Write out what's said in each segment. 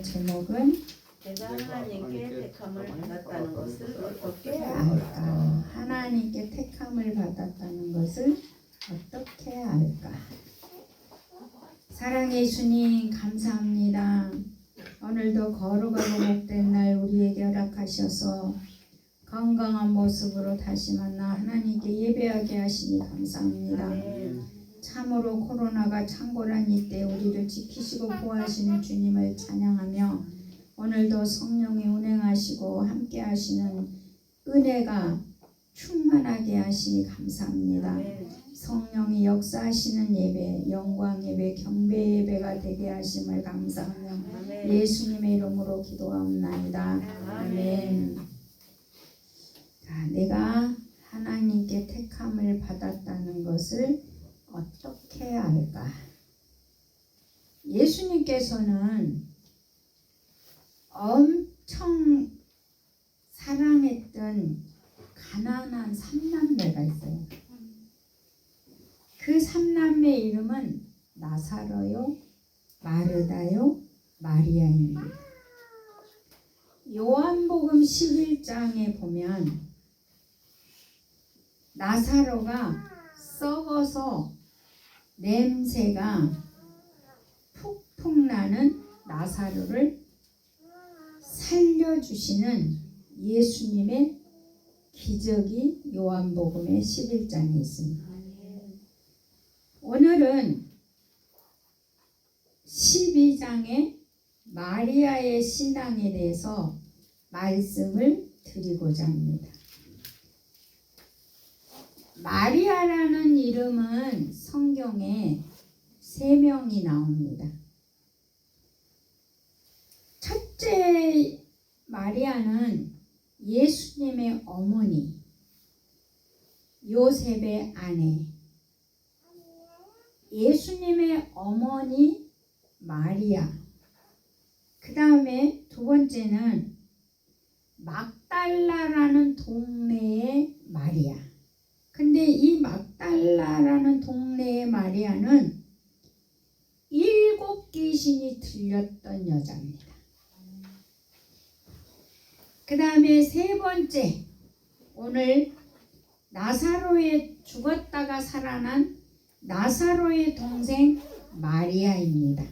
제목은 내가 하나님께 택함을 받았다는 것을 어떻게 알까? 하나님께 택함을 받았다는 것을 어떻게 알까? 사랑의 주님 감사합니다. 오늘도 거룩하고 복된 날 우리에게 허락하셔서 건강한 모습으로 다시 만나 하나님께 예배하게 하시니 감사합니다. 참으로 코로나가 창궐한 이때 우리를 지키시고 보호하시는 주님을 찬양하며 오늘도 성령이 운행하시고 함께 하시는 은혜가 충만하게 하시니 감사합니다. 성령이 역사하시는 예배, 영광 예배, 경배 예배가 되게 하심을 감사하며 예수님의 이름으로 기도하옵나이다. 아멘. 자, 내가 하나님께 택함을 받았다는 것을 어떻게 알까? 예수님께서는 엄청 사랑했던 가난한 삼남매가 있어요. 그 삼남매 이름은 나사로요, 마르다요, 마리아입니다. 요한복음 11장에 보면 나사로가 썩어서 냄새가 푹푹 나는 나사로를 살려주시는 예수님의 기적이 요한복음의 11장에 있습니다. 오늘은 12장의 마리아의 신앙에 대해서 말씀을 드리고자 합니다. 마리아라는 이름은 성경에 3명이 나옵니다. 첫째 마리아는 예수님의 어머니, 요셉의 아내, 예수님의 어머니 마리아. 그 다음에 두 번째는 막달라라는 동네의 마리아. 근데 이 막달라라는 동네의 마리아는 7 귀신이 들렸던 여자입니다. 그 다음에 세 번째, 오늘 나사로의 죽었다가 살아난 나사로의 동생 마리아입니다.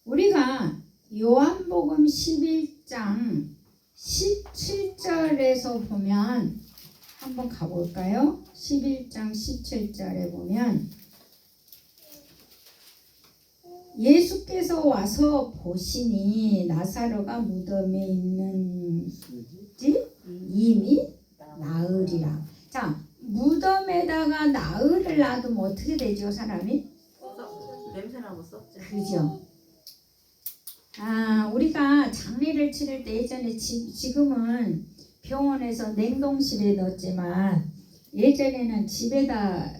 우리가 요한복음 11장 17절에서 보면 한번 가볼까요? 11장 17절에 보면 예수께서 와서 보시니 나사로가 무덤에 있는지 이미 나으리라. 자, 무덤에다가 나흘을 놔두면 어떻게 되죠, 사람이? 냄새나고 썩죠. 그죠? 우리가 장례를 치를 때 예전에 지금은 병원에서 냉동실에 넣었지만 예전에는 집에다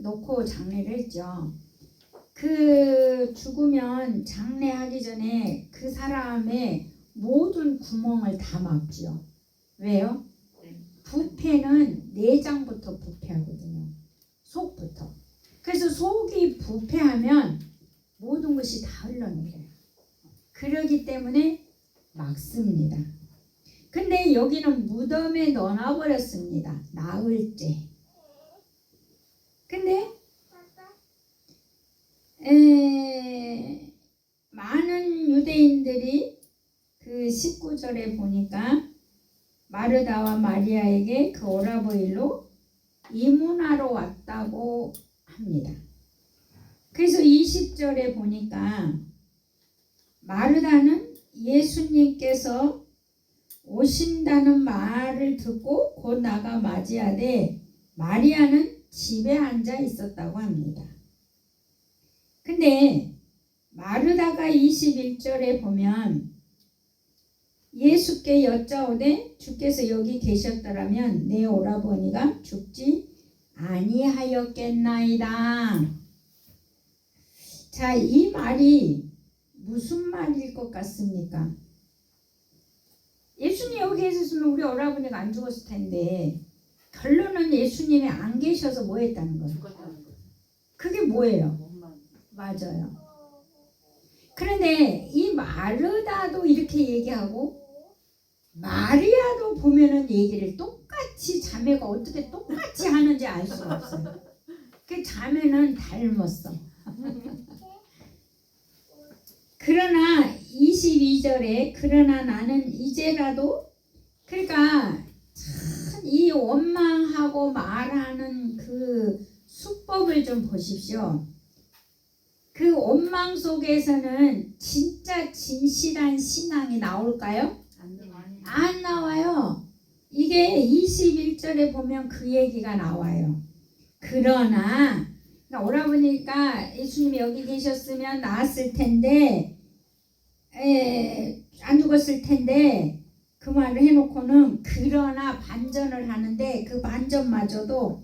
놓고 장례를 했죠. 그 죽으면 장례하기 전에 그 사람의 모든 구멍을 다 막죠. 왜요? 부패는 내장부터 부패하거든요. 속부터. 그래서 속이 부패하면 모든 것이 다 흘러내려요. 그러기 때문에 막습니다. 근데 여기는 무덤에 넣어버렸습니다. 나흘째. 근데 많은 유대인들이 그 19절에 보니까 마르다와 마리아에게 그 오라버일로 이문하러 왔다고 합니다. 그래서 20절에 보니까 마르다는 예수님께서 오신다는 말을 듣고 곧 나가 맞이하되 마리아는 집에 앉아 있었다고 합니다. 근데 마르다가 21절에 보면 예수께 여짜오되 주께서 여기 계셨더라면 내 오라버니가 죽지 아니하였겠나이다. 자, 이 말이 무슨 말일 것 같습니까? 예수님 여기 계셨으면 우리 오라버니가 안 죽었을 텐데 결론은 예수님이 안 계셔서 뭐 했다는 거예요? 그게 뭐예요? 맞아요. 그런데 이 마르다도 이렇게 얘기하고 마리아도 보면은 얘기를 똑같이 자매가 어떻게 똑같이 하는지 알 수가 없어요. 그 자매는 닮았어. 그러나 22절에 그러나 나는 이제라도 그러니까 참 이 원망하고 말하는 그 수법을 좀 보십시오. 그 원망 속에서는 진짜 진실한 신앙이 나올까요? 안 나와요. 이게 21절에 보면 그 얘기가 나와요. 그러나 그러니까 오라버니까 예수님이 여기 계셨으면 나았을 텐데 안 죽었을 텐데 그 말을 해놓고는 그러나 반전을 하는데 그 반전마저도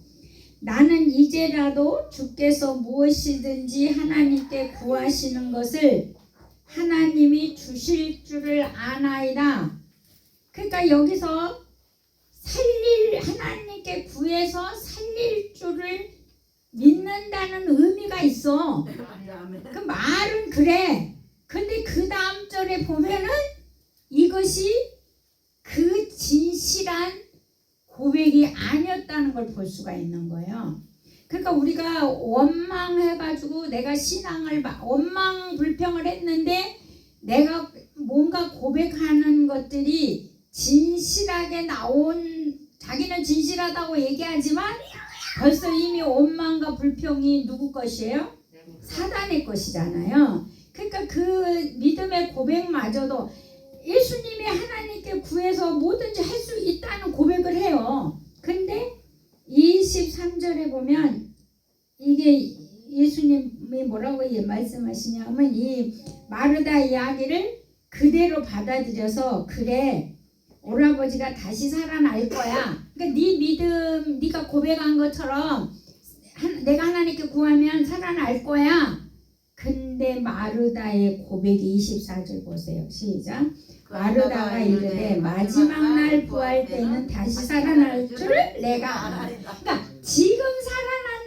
나는 이제라도 주께서 무엇이든지 하나님께 구하시는 것을 하나님이 주실 줄을 아나이다. 그러니까 여기서 하나님께 구해서 살릴 줄을 믿는다는 의미가 있어. 그 말은 그래. 근데 그 다음 절에 보면은 이것이 그 진실한 고백이 아니었다는 걸 볼 수가 있는 거예요. 그러니까 우리가 원망해가지고 내가 신앙을 원망 불평을 했는데 내가 뭔가 고백하는 것들이 진실하게 나온 자기는 진실하다고 얘기하지만 벌써 이미 원망과 불평이 누구 것이에요? 사단의 것이잖아요. 그러니까 그 믿음의 고백마저도 예수님이 하나님께 구해서 뭐든지 할 수 있다는 고백을 해요. 근데 23절에 보면 이게 예수님이 뭐라고 말씀하시냐면 이 마르다 이야기를 그대로 받아들여서 그래 오라버지가 다시 살아날 거야. 그러니까 네 믿음 네가 고백한 것처럼 내가 하나님께 구하면 살아날 거야. 근데 마르다의 고백이 24절 보세요. 시작. 마르다가 이르되 마지막 날 부활 때는 다시 살아날 줄을 내가 알아. 그러니까 지금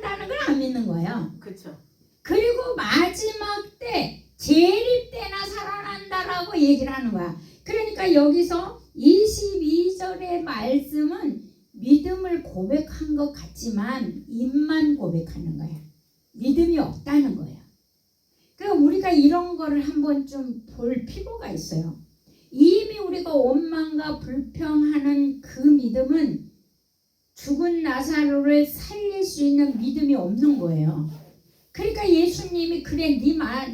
살아난다는 걸 안 믿는 거예요. 그렇죠. 그리고 마지막 때 재림 때나 살아난다라고 얘기를 하는 거야. 그러니까 여기서 22절의 말씀은 믿음을 고백한 것 같지만 입만 고백하는 거야. 믿음이 없다는 거야. 그러니까 우리가 이런 거를 한번 좀 볼 필요가 있어요. 이미 우리가 원망과 불평하는 그 믿음은 죽은 나사로를 살릴 수 있는 믿음이 없는 거예요. 그러니까 예수님이 그래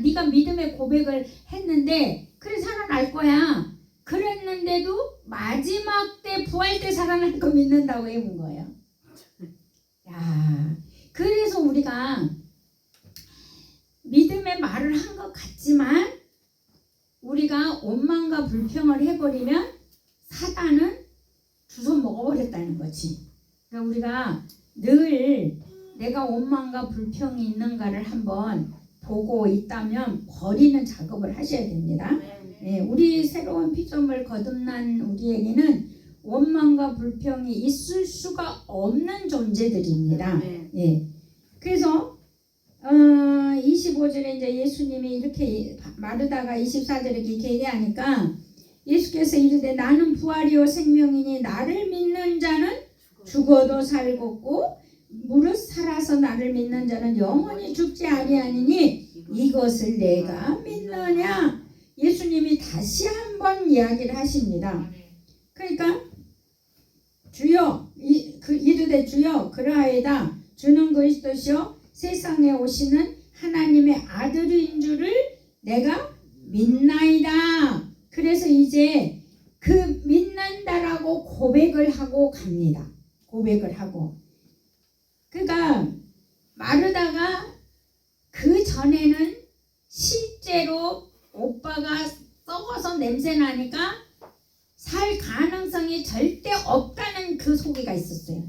네가 믿음의 고백을 했는데 그래 살아날 거야. 그랬는데도 마지막 때 부활 때 살아날 거 믿는다고 해본 거예요. 야, 그래서 우리가 믿음의 말을 한 것 같지만 우리가 원망과 불평을 해버리면 사단은 주워 먹어버렸다는 거지. 그러니까 우리가 늘 내가 원망과 불평이 있는가를 한번 보고 있다면 버리는 작업을 하셔야 됩니다. 네, 우리 새로운 피조물 거듭난 우리에게는 원망과 불평이 있을 수가 없는 존재들입니다. 예. 그래서 25절에 이제 예수님이 이렇게 마르다가 24절에 이렇게 얘기하니까 예수께서 이르되 나는 부활이요 생명이니 나를 믿는 자는 죽어도 살겠고 무릇 살아서 나를 믿는 자는 영원히 죽지 아니하니니 이것을 내가 믿느냐. 예수님이 다시 한번 이야기를 하십니다. 그러니까 주여 이르되 주여 그러하이다. 주는 그리스도시요 세상에 오시는 하나님의 아들인 줄을 내가 믿나이다. 그래서 이제 그 믿는다라고 고백을 하고 갑니다. 고백을 하고. 그러니까 마르다가 그 전에는 실제로 오빠가 썩어서 냄새 나니까 살 가능성이 절대 없다는 그 소리가 있었어요.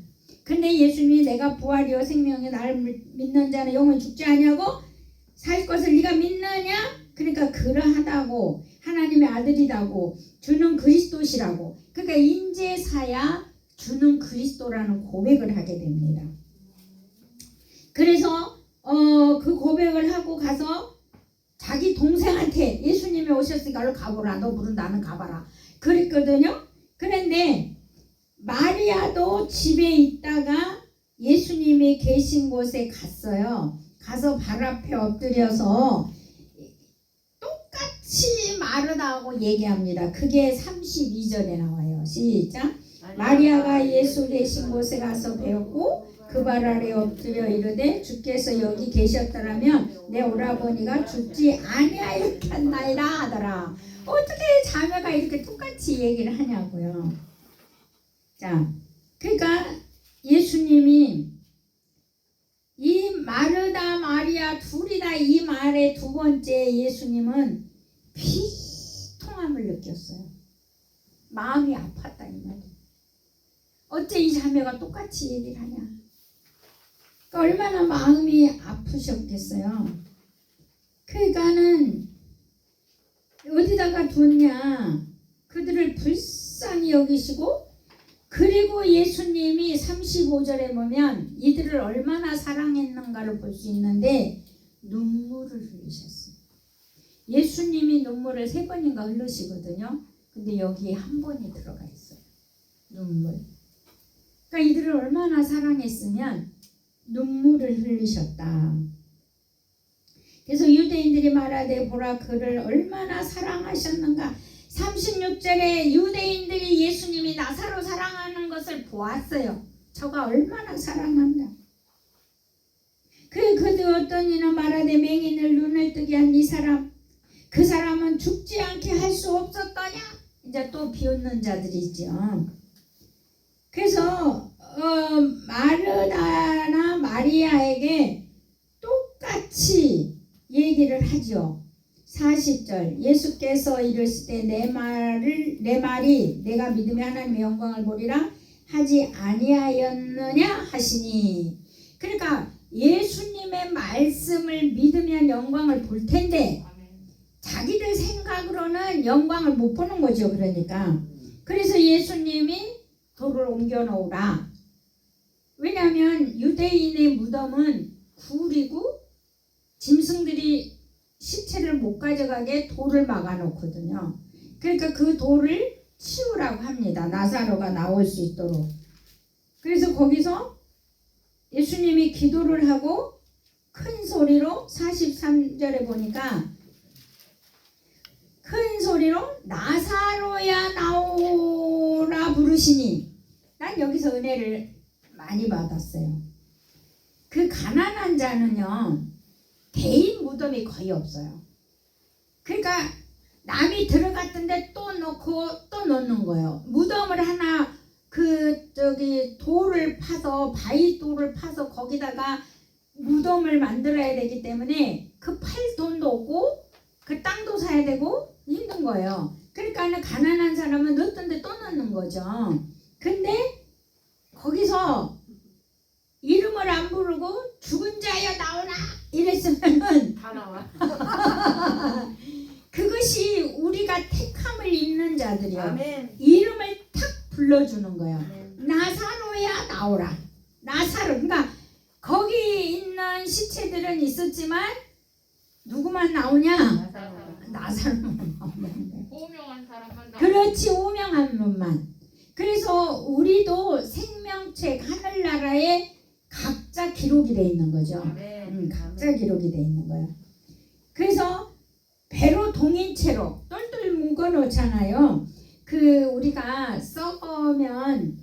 근데 예수님이 내가 부활이요 생명이 나를 믿는 자는 영원히 죽지 아니하고 살 것을 네가 믿느냐? 그러니까 그러하다고 하나님의 아들이라고 주는 그리스도시라고. 그러니까 인제사야 주는 그리스도라는 고백을 하게 됩니다. 그래서 그 고백을 하고 가서 자기 동생한테 예수님이 오셨으니까 얼른 가보라. 너 물은 나는 가봐라. 그랬거든요. 그런데 마리아도 집에 있다가 예수님이 계신 곳에 갔어요. 가서 발 앞에 엎드려서 똑같이 마르다고 얘기합니다. 그게 32절에 나와요. 시작. 마리아가 예수 계신 곳에 가서 배웠고 그 발 아래 엎드려 이르되 주께서 여기 계셨더라면 내 오라버니가 죽지 아니하였겠나이다 하더라. 어떻게 자매가 이렇게 똑같이 얘기를 하냐고요. 자, 그러니까 예수님이 이 마르다 마리아 둘이 다 이 말의 두 번째 예수님은 비통함을 느꼈어요. 마음이 아팠다 이 말이에요. 어째 이 자매가 똑같이 얘기를 하냐. 그러니까 얼마나 마음이 아프셨겠어요. 그러니까는 어디다가 뒀냐. 그들을 불쌍히 여기시고 그리고 예수님이 35절에 보면 이들을 얼마나 사랑했는가를 볼 수 있는데 눈물을 흘리셨어요. 예수님이 눈물을 3번인가 흘리시거든요. 근데 여기에 한 번이 들어가 있어요. 눈물. 그러니까 이들을 얼마나 사랑했으면 눈물을 흘리셨다. 그래서 유대인들이 말하되 보라 그를 얼마나 사랑하셨는가. 36절에 유대인들이 예수님이 나사로 사랑하는 것을 보았어요. 저가 얼마나 사랑한다. 그들 어떤 이는 말하되 맹인을 눈을 뜨게 한 이 사람 그 사람은 죽지 않게 할 수 없었더냐. 이제 또 비웃는 자들이 있죠. 그래서 마르다나 마리아에게 똑같이 얘기를 하죠. 40절 예수께서 이르시되 내 말이 내가 믿으면 하나님의 영광을 보리라 하지 아니하였느냐 하시니. 그러니까 예수님의 말씀을 믿으면 영광을 볼 텐데 자기들 생각으로는 영광을 못 보는 거죠. 그러니까 그래서 예수님이 돌을 옮겨 놓으라. 왜냐하면 유대인의 무덤은 굴이고 짐승들이 시체를 못 가져가게 돌을 막아 놓거든요. 그러니까 그 돌을 치우라고 합니다. 나사로가 나올 수 있도록. 그래서 거기서 예수님이 기도를 하고 큰 소리로 43절에 보니까 큰 소리로 나사로야 나오라 부르시니. 난 여기서 은혜를 많이 받았어요. 그 가난한 자는요 개인 무덤이 거의 없어요. 그러니까 남이 들어갔던데 또 넣고 또 넣는 거예요. 무덤을 하나 돌을 파서 바위 돌을 파서 거기다가 무덤을 만들어야 되기 때문에 그 팔 돈도 없고 그 땅도 사야 되고 힘든 거예요. 그러니까 가난한 사람은 넣었던데 또 넣는 거죠. 근데 거기서 이름을 안 부르고 죽은 자여 나오라 이랬으면은 다 나와. 그것이 우리가 택함을 입는 자들이요. 아멘. 이름을 탁 불러주는 거예요. 아멘. 나사로야 나오라. 나사로. 그러니까 거기 있는 시체들은 있었지만 누구만 나오냐? 나사로만 나오는 거예요. 오명한 사람만 나. 그렇지, 오명한 놈만. 그래서 우리도 생명책 하늘나라에 각자 기록이 돼 있는 거죠. 아멘. 각자 기록이 돼 있는 거예요. 그래서 배로 동인채로 똘똘 묶어 놓잖아요. 우리가 썩으면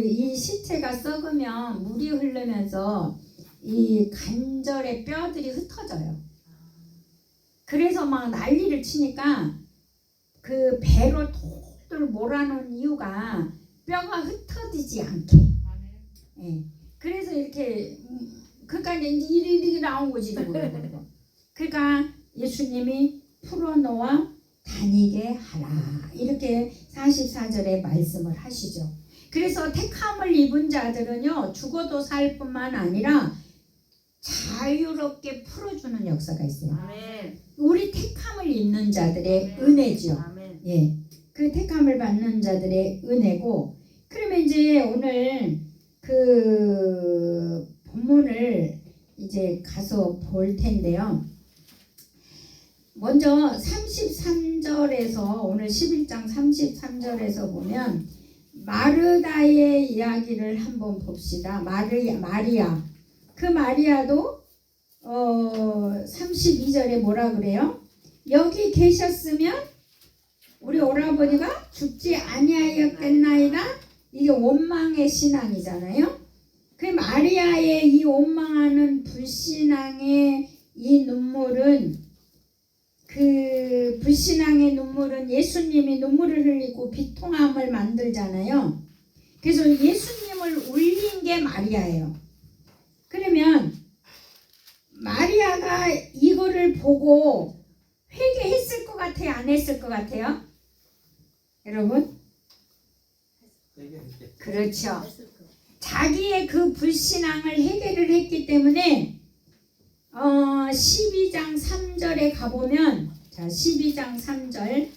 이 시체가 썩으면 물이 흐르면서 이 관절의 뼈들이 흩어져요. 그래서 막 난리를 치니까 그 배로 똘똘 몰아놓은 이유가 뼈가 흩어지지 않게. 예. 그래서 이렇게 그러니까 이제 이리 나온 거지. 그러니까 예수님이 풀어놓아 다니게 하라 이렇게 44절에 말씀을 하시죠. 그래서 택함을 입은 자들은요 죽어도 살 뿐만 아니라 자유롭게 풀어주는 역사가 있어요. 아멘. 우리 택함을 입는 자들의 아멘. 은혜죠. 아멘. 예, 그 택함을 받는 자들의 은혜고. 그러면 이제 오늘 본문을 이제 가서 볼 텐데요. 먼저 33절에서 오늘 11장 33절에서 보면 마르다의 이야기를 한번 봅시다. 마리아. 그 마리아도 32절에 뭐라 그래요? 여기 계셨으면 우리 오라버니가 죽지 아니하였겠나이다. 이게 원망의 신앙이잖아요. 그 마리아의 이 원망하는 불신앙의 이 눈물은 그 불신앙의 눈물은 예수님이 눈물을 흘리고 비통함을 만들잖아요. 그래서 예수님을 울린 게 마리아예요. 그러면 마리아가 이거를 보고 회개했을 것 같아요? 안 했을 것 같아요? 여러분? 그렇죠. 자기의 그 불신앙을 해결을 했기 때문에 12장 3절에 가보면 자 12장 3절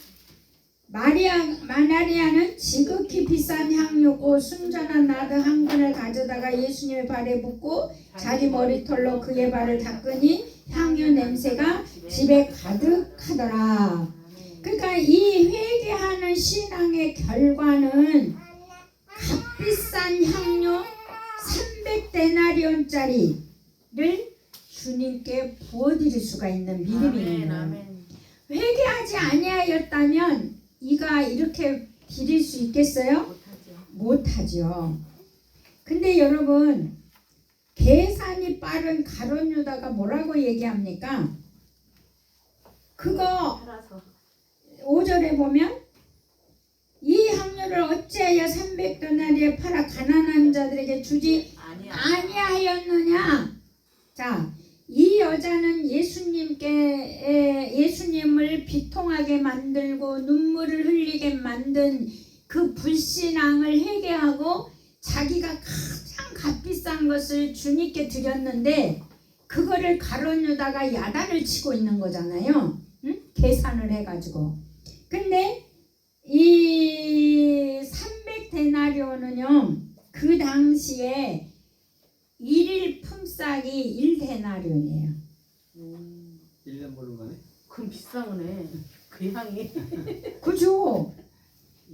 마리아는 지극히 비싼 향료고 순전한 나드 한 근을 가져다가 예수님의 발에 붓고 자기 머리털로 그의 발을 닦으니 향유 냄새가 집에 가득하더라. 그러니까 이 회개하는 신앙의 결과는 값비싼 향료 300데나리온짜리를 주님께 부어드릴 수가 있는 믿음이 있는 거예요. 회개하지 아니하였다면 이가 이렇게 드릴 수 있겠어요? 못하죠. 근데 여러분 계산이 빠른 가룟 유다가 뭐라고 얘기합니까? 그거 5절에 보면 이 향료를 어찌하여 300데나리에 팔아 가난한 자들에게 주지 아니하였느냐? 자, 이 여자는 예수님을 비통하게 만들고 눈물을 흘리게 만든 그 불신앙을 회개하고 자기가 가장 값비싼 것을 주님께 드렸는데 그거를 가룟 유다가 야단을 치고 있는 거잖아요. 응? 계산을 해가지고. 근데 이 300데나리온은요 그 당시에 일일 품삯이 1데나리온이에요. 1년 벌는 거네. 그럼 비싼 거네. 그 향이. 그죠?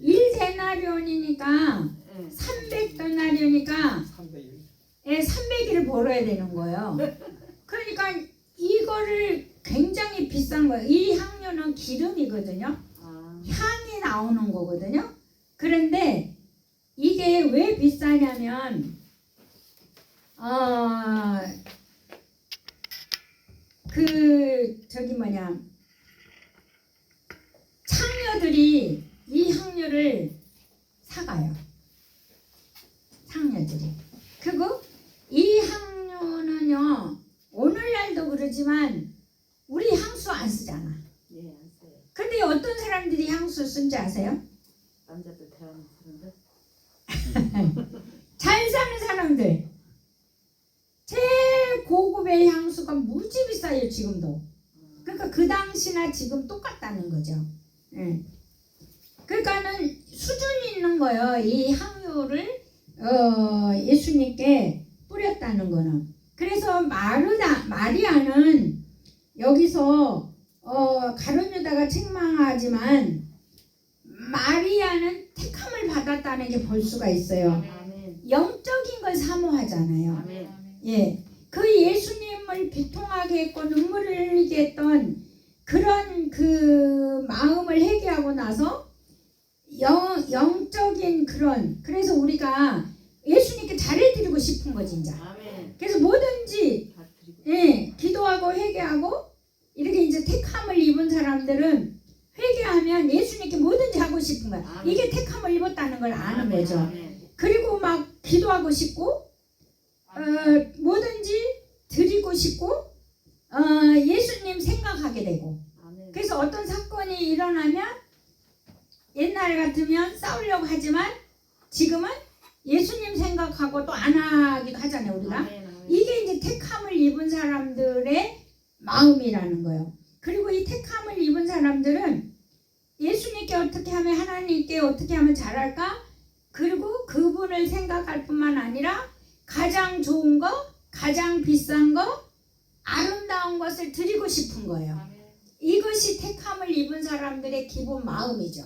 1데나리온이니까 300데나리온이니까 300일을 벌어야 되는 거예요. 그러니까 이거를 굉장히 비싼 거예요. 이 향료는 기름이거든요. 향이 나오는 거거든요. 그런데 이게 왜 비싸냐면 창녀들이 이 향료를 사가요. 창녀들이. 그리고 이 향료는요 오늘날도 그러지만 우리 향수 안 쓰잖아. 예, 안 써요. 근데 어떤 사람들이 향수 쓴지 아세요? 남자들 대하는 사람들. 잘 사는 사람들. 제일 고급의 향수가 무지 비싸요 지금도. 그러니까 그 당시나 지금 똑같다는 거죠. 예. 그러니까는 수준이 있는 거예요. 이 향유를 예수님께 뿌렸다는 거는. 그래서 마리아는 여기서 가룟 유다가 책망하지만 마리아는 택함을 받았다는 게 볼 수가 있어요. 아멘. 영적인 걸 사모하잖아요. 아멘. 예, 그 예수님을 비통하게 했고 눈물을 흘리게 했던 그런 그 마음을 회개하고 나서 영적인 그래서 우리가 예수님께 잘해드리고 싶은 거지 이제. 아멘. 그래서 뭐든지 다 드리고. 예, 기도하고 회개하고 이렇게 이제 택함을 입은 사람들은 회개하면 예수님께 뭐든지 하고 싶은 거야. 아멘. 이게 택함을 입었다는 걸 아는 아멘. 거죠. 아멘. 그리고 막 기도하고 싶고 뭐든지 드리고 싶고 예수님 생각하게 되고. 아멘. 그래서 어떤 사건이 일어나면 옛날 같으면 싸우려고 하지만 지금은 예수님 생각하고 또 안 하기도 하잖아요 우리가. 아멘. 아멘. 이게 이제 택함을 입은 사람들의 마음이라는 거예요. 그리고 이 택함을 입은 사람들은 예수님께 어떻게 하면 하나님께 어떻게 하면 잘할까? 그리고 그분을 생각할 뿐만 아니라 가장 좋은 거, 가장 비싼 거, 아름다운 것을 드리고 싶은 거예요. 아멘. 이것이 택함을 입은 사람들의 기본 마음이죠.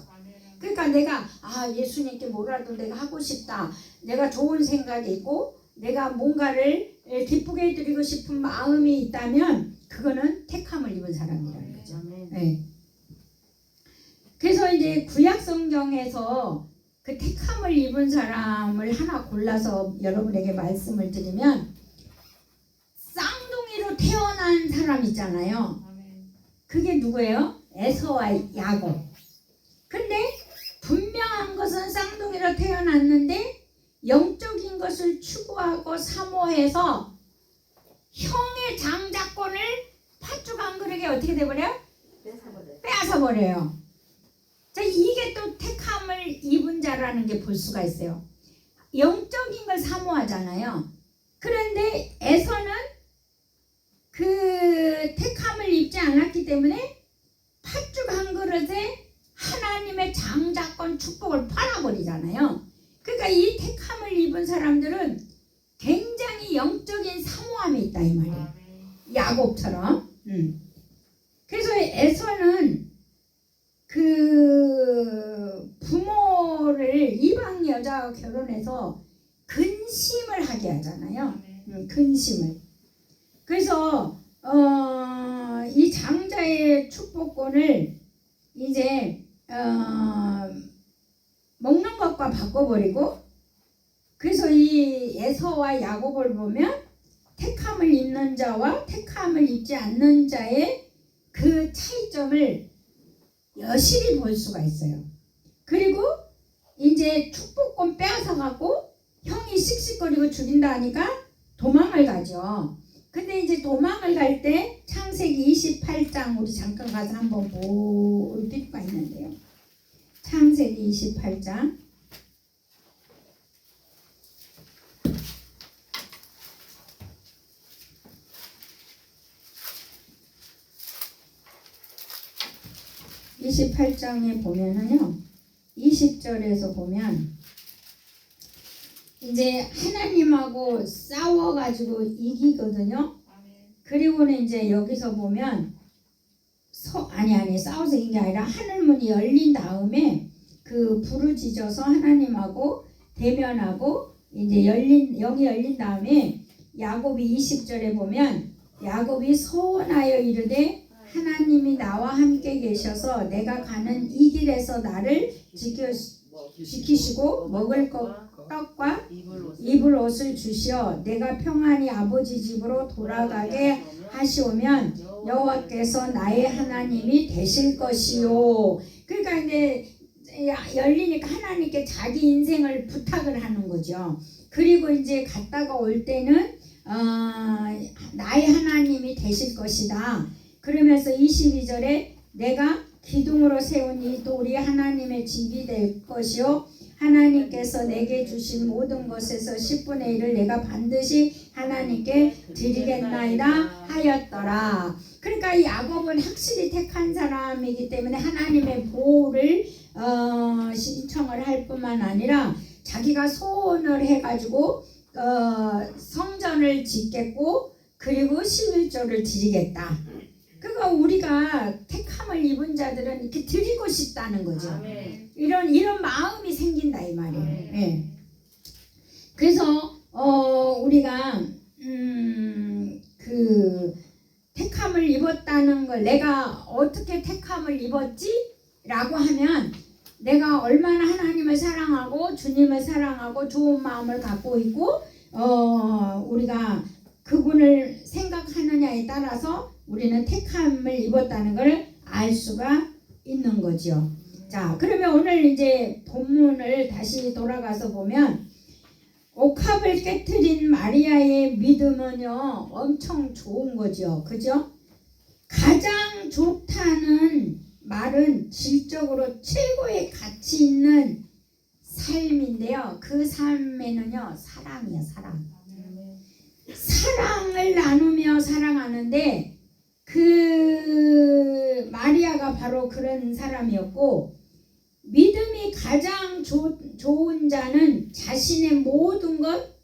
그러니까 내가 예수님께 뭐라도 내가 하고 싶다. 내가 좋은 생각이 있고 내가 뭔가를 기쁘게 해드리고 싶은 마음이 있다면 그거는 택함을 입은 사람이라는 거죠. 네. 그래서 이제 구약 성경에서 그 택함을 입은 사람을 하나 골라서 여러분에게 말씀을 드리면 쌍둥이로 태어난 사람 있잖아요. 그게 누구예요? 에서와 야곱. 근데 분명한 것은 쌍둥이로 태어났는데 영적인 것을 추구하고 사모해서 형의 장자권을 팥죽 한 그릇에 어떻게 돼버려요? 빼앗아버려요. 자, 이게 또 택함을 입은 자라는 게 볼 수가 있어요. 영적인 걸 사모하잖아요. 그런데 에서는 그 택함을 입지 않았기 때문에 팥죽 한 그릇에 하나님의 장자권 축복을 팔아버리잖아요. 그러니까 이 택함을 입은 사람들은 굉장히 영적인 사모함이 있다 이 말이에요. 야곱처럼. 그래서 에서는 그 부모를 이방 여자와 결혼해서 근심을 하게 하잖아요. 근심을. 그래서 이 장자의 축복권을 이제 먹는 것과 바꿔버리고, 그래서 이 에서와 야곱을 보면 택함을 입는 자와 택함을 입지 않는 자의 그 차이점을 여실히 볼 수가 있어요. 그리고 이제 축복권 빼앗아 갖고 형이 씩씩거리고 죽인다 하니까 도망을 가죠. 근데 이제 도망을 갈 때 창세기 28장 우리 잠깐 가서 한번 볼 필요가 있는데요. 창세기 28장 28장에 보면은요, 20절에서 보면 이제 하나님하고 싸워가지고 이기거든요. 그리고는 이제 여기서 보면 싸워서 이긴 게 아니라 하늘문이 열린 다음에 그 부르짖어서 하나님하고 대면하고 이제 영이 열린 다음에 야곱이 20절에 보면 야곱이 소원하여 이르되 하나님이 나와 함께 계셔서 내가 가는 이 길에서 나를 지키시고 먹을 떡과 입을 옷을 주시어 내가 평안히 아버지 집으로 돌아가게 하시오면 여호와께서 나의 하나님이 되실 것이요. 그러니까 이제 열리니까 하나님께 자기 인생을 부탁을 하는 거죠. 그리고 이제 갔다가 올 때는 나의 하나님이 되실 것이다. 그러면서 22절에 내가 기둥으로 세운 이 돌이 하나님의 집이 될 것이요 하나님께서 내게 주신 모든 것에서 10분의 1을 내가 반드시 하나님께 드리겠나이다 하였더라. 그러니까 이 야곱은 확실히 택한 사람이기 때문에 하나님의 보호를 신청을 할 뿐만 아니라 자기가 소원을 해가지고 성전을 짓겠고 그리고 11조를 드리겠다. 그러니까 우리가 택함을 입은 자들은 이렇게 드리고 싶다는 거죠. 아멘. 이런 마음이 생긴다 이 말이에요. 네. 그래서 우리가 그 택함을 입었다는 걸 내가 어떻게 택함을 입었지라고 하면 내가 얼마나 하나님을 사랑하고 주님을 사랑하고 좋은 마음을 갖고 있고 우리가 그분을 생각하느냐에 따라서 우리는 택함을 입었다는 걸 알 수가 있는 거죠. 자, 그러면 오늘 이제 본문을 다시 돌아가서 보면 옥합을 깨트린 마리아의 믿음은요 엄청 좋은 거죠. 그죠? 가장 좋다는 말은 질적으로 최고의 가치 있는 삶인데요. 그 삶에는요 사랑이에요. 사랑을 나누며 사랑하는데 그 마리아가 바로 그런 사람이었고, 믿음이 가장 좋은 자는 자신의 모든 것,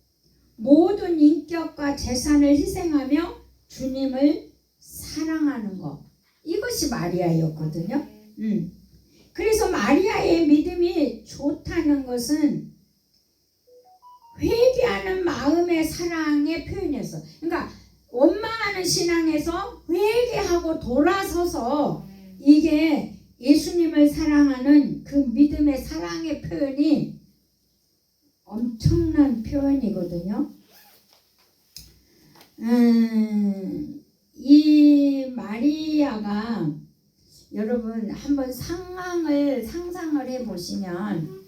모든 인격과 재산을 희생하며 주님을 사랑하는 것, 이것이 마리아였거든요. 그래서 마리아의 믿음이 좋다는 것은 회개하는 마음의 사랑의 표현이었어. 그러니까 원망하는 신앙에서 회개하고 돌아서서 이게 예수님을 사랑하는 그 믿음의 사랑의 표현이 엄청난 표현이거든요. 이 마리아가 여러분 한번 상상을 해보시면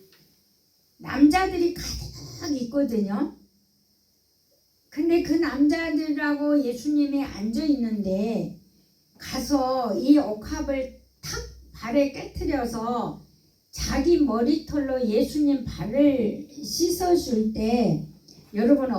남자들이 가득 있거든요. 근데 그 남자들하고 예수님이 앉아 있는데 가서 이 옥합을 탁 발에 깨트려서 자기 머리털로 예수님 발을 씻어줄 때 여러분